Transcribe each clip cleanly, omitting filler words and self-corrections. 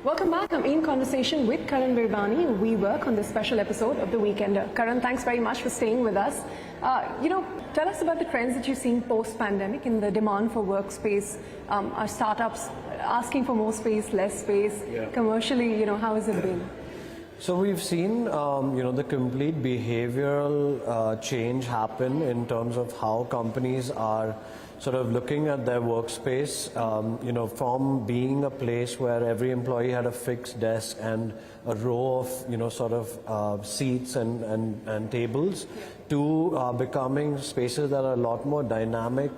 Welcome back. I'm in conversation with Karan Virwani. We work on this special episode of The Weekender. Karan, thanks very much for staying with us. Tell us about the trends that you're seeing post-pandemic in the demand for workspace. Are startups asking for more space, less space? Yeah. Commercially, how has it been? So we've seen, the complete behavioral change happen in terms of how companies are sort of looking at their workspace, from being a place where every employee had a fixed desk and a row of, seats and tables, to becoming spaces that are a lot more dynamic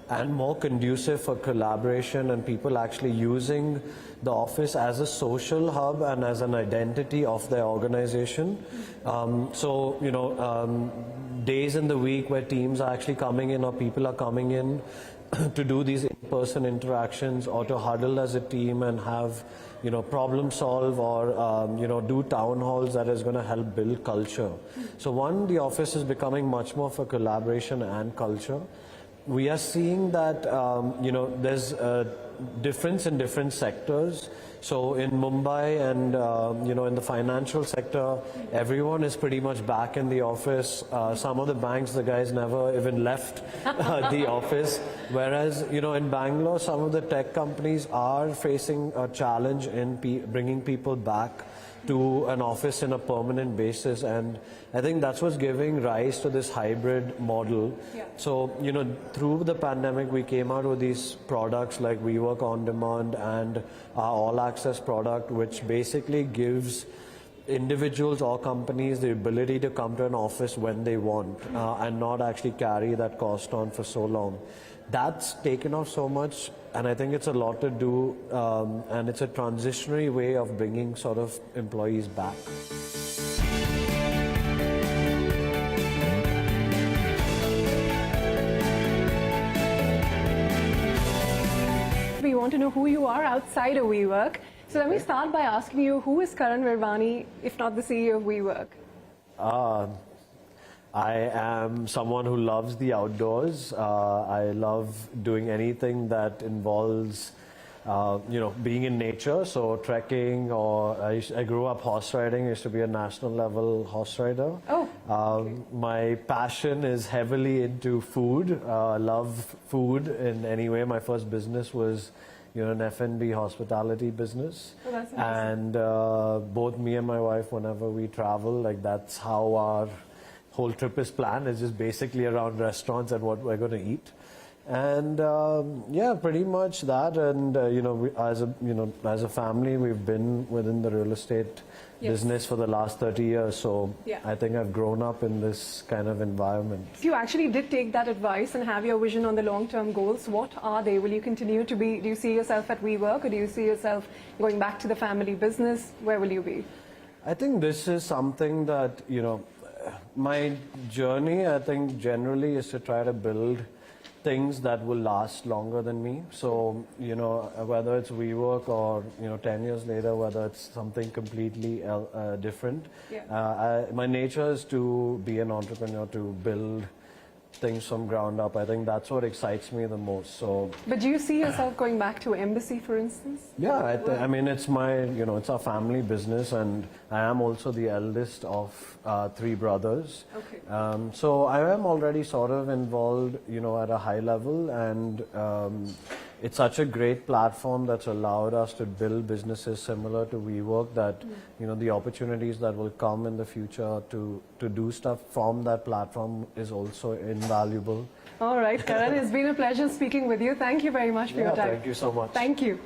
and more conducive for collaboration and people actually using the office as a social hub and as an identity of their organization. Days in the week where teams are actually coming in or people are coming in to do these in-person interactions or to huddle as a team and have, problem solve or, do town halls that is going to help build culture. So one, the office is becoming much more for collaboration and culture. We are seeing that, there's a difference in different sectors. So in Mumbai and, in the financial sector, everyone is pretty much back in the office. Some of the banks, the guys never even left the office. Whereas, in Bangalore, some of the tech companies are facing a challenge in bringing people back to an office in a permanent basis, and I think that's what's giving rise to this hybrid model. Yeah. So, through the pandemic, we came out with these products like WeWork On Demand and our All Access product, which basically gives individuals or companies the ability to come to an office when they want and not actually carry that cost on for so long. That's taken off so much, and I think it's a lot to do, and it's a transitionary way of bringing sort of employees back. We want to know who you are outside of WeWork. So let me start by asking you, who is Karan Virwani, if not the CEO of WeWork? I am someone who loves the outdoors. I love doing anything that involves, being in nature. So trekking, or I grew up horse riding. I used to be a national level horse rider. Oh. My passion is heavily into food. I love food in any way. My first business was an F&B hospitality business. Oh, that's nice. And both me and my wife, whenever we travel, that's how our whole trip is planned. It's just basically around restaurants and what we're going to eat. And pretty much that. And as a family, we've been within the real estate business for the last 30 years. So I think I've grown up in this kind of environment. If you actually did take that advice and have your vision on the long-term goals, what are they? Will you continue to be, do you see yourself at WeWork, or do you see yourself going back to the family business? Where will you be? I think this is something that, my journey, I think, generally is to try to build things that will last longer than me. So, whether it's WeWork or, 10 years later, whether it's something completely different. Yeah. My nature is to be an entrepreneur, to build things from ground up. I think that's what excites me the most. So, but do you see yourself going back to embassy, for instance? Yeah, I mean, it's my, it's our family business, and I am also the eldest of 3 brothers. Okay. So I am already sort of involved, at a high level, and it's such a great platform that's allowed us to build businesses similar to WeWork that, the opportunities that will come in the future to do stuff from that platform is also invaluable. All right, Karan, it's been a pleasure speaking with you. Thank you very much for your time. Thank you so much. Thank you.